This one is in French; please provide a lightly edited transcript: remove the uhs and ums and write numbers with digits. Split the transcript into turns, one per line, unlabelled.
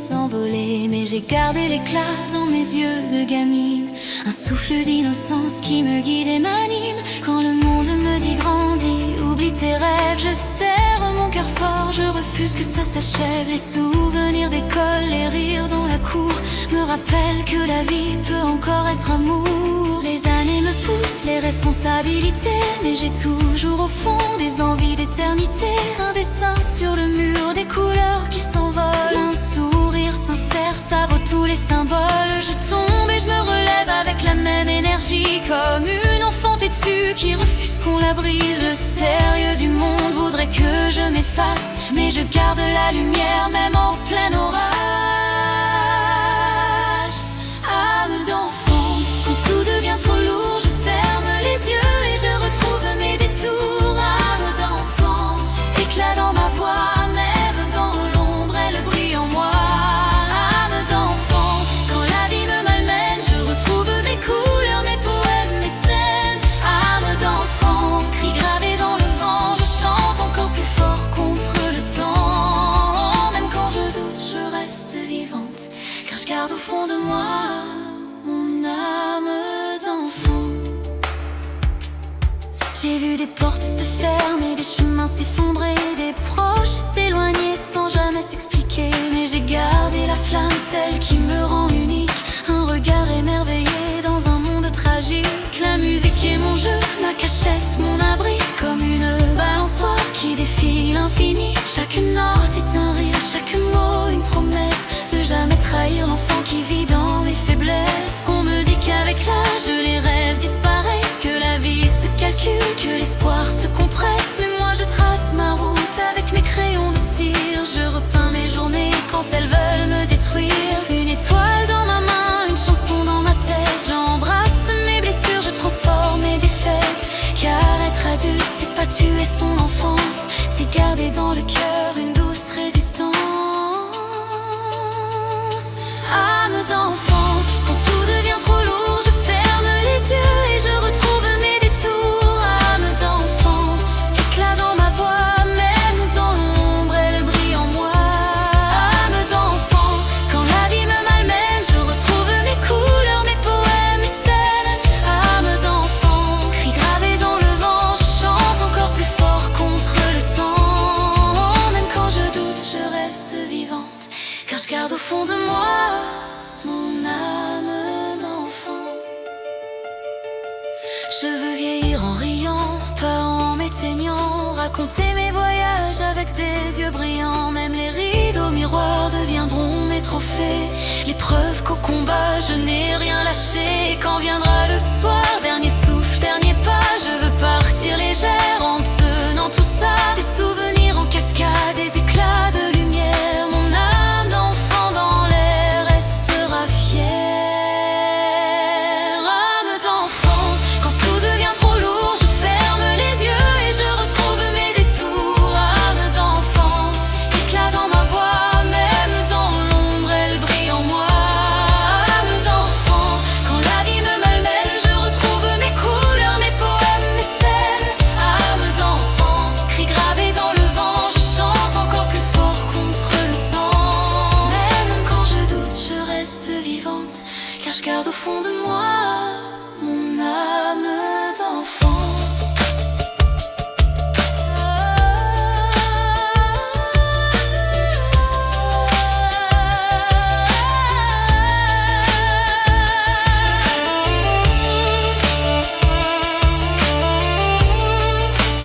s'envoler, mais j'ai gardé l'éclat dans mes yeux de gamine. Un souffle d'innocence qui me guide et m'anime. Quand le monde me dit grandis, oublie tes rêves, je serre mon cœur fort, je refuse que ça s'achève. Les souvenirs d'école, les rires dans la cour me rappellent que la vie peut encore être amour. Les années me poussent, les responsabilités, mais j'ai toujours au fond des envies d'éternité. Un dessin sur le mur, des couleurs qui s'envolent, un sourire sincère, ça vaut tous les symboles. Je tombe et je me relève avec la même énergie, comme une enfant têtue qui refuse qu'on la brise. Le sérieux du monde voudrait que je m'efface, mais je garde la lumière même en plein orage. Âme d'enfant, quand tout devient trop lourd, je ferme les yeux et je retrouve mes détours. Âme d'enfant, éclat dans ma voix, même dans l'ombre, elle brille en moi. Âme d'enfant, quand la vie me malmène, je retrouve mes couleurs, mes poèmes, mes scènes. Âme d'enfant, cri gravé dans le vent, je chante encore plus fort contre le temps. Même quand je doute, je reste vivante, car je garde au fond de moi mon âme d'enfant. J'ai vu des portes se fermer, des chemins s'effondrer, des proches s'éloigner sans jamais s'expliquer. Mais j'ai gardé la flamme, celle qui me rend unique. Un regard émerveillé dans un monde tragique. La musique est mon jeu, ma cachette, mon abri, comme une balançoire qui défie l'infini. Chaque note est un rire, chaque mot une promesse de jamais trahir l'enfant qui vit dans mes faiblesses. On me dit qu'avec l'âge les rêves disparaissent, que la vie se calcule, que l'espoir se compresse. Mais moi je trace ma route avec mes crayons de cire. Je repeins mes journées quand elles veulent me détruire. Une étoile dans ma main, une chanson dans ma tête. J'embrasse mes blessures, je transforme mes défaites. Car être adulte, c'est pas tuer son enfance, c'est garder dans le cœur une douce résistance. Âme d'enfant, quand tout devient trop lourd, je ferme les yeux et je retrouve mes détours. Âme d'enfant, éclat dans ma voix, même dans l'ombre, elle brille en moi. Âme d'enfant, quand la vie me malmène, je retrouve mes couleurs, mes poèmes, mes scènes. Âme d'enfant, cri gravé dans le vent, je chante encore plus fort contre le temps. Même quand je doute, je reste vivante, car je garde au fond de moi mon âme d'enfant. Je veux vieillir en riant, pas en m'éteignant, raconter mes voyages avec des yeux brillants. Même les rideaux miroirs deviendront mes trophées, les preuves qu'au combat je n'ai rien lâché. Et quand viendra le soir, dernier souffle, dernier pas, je veux partir légère en tenant tout ça. Des souvenirs en cascade, des éclats de lumière. Mon âme d'enfant dans l'air restera fière. Âme d'enfant, quand tout devient trop lourd, je ferme les yeux et je retrouve mes détours. Âme d'enfant, éclat dans ma voix, même dans l'ombre, elle brille en moi. Âme d'enfant, quand la vie me malmène, je retrouve mes couleurs, mes poèmes, mes scènes. Âme d'enfant, cri gravé dans le vent, je chante encore plus fort contre le temps. Même quand je doute, je reste vivante, car je garde au fond de moi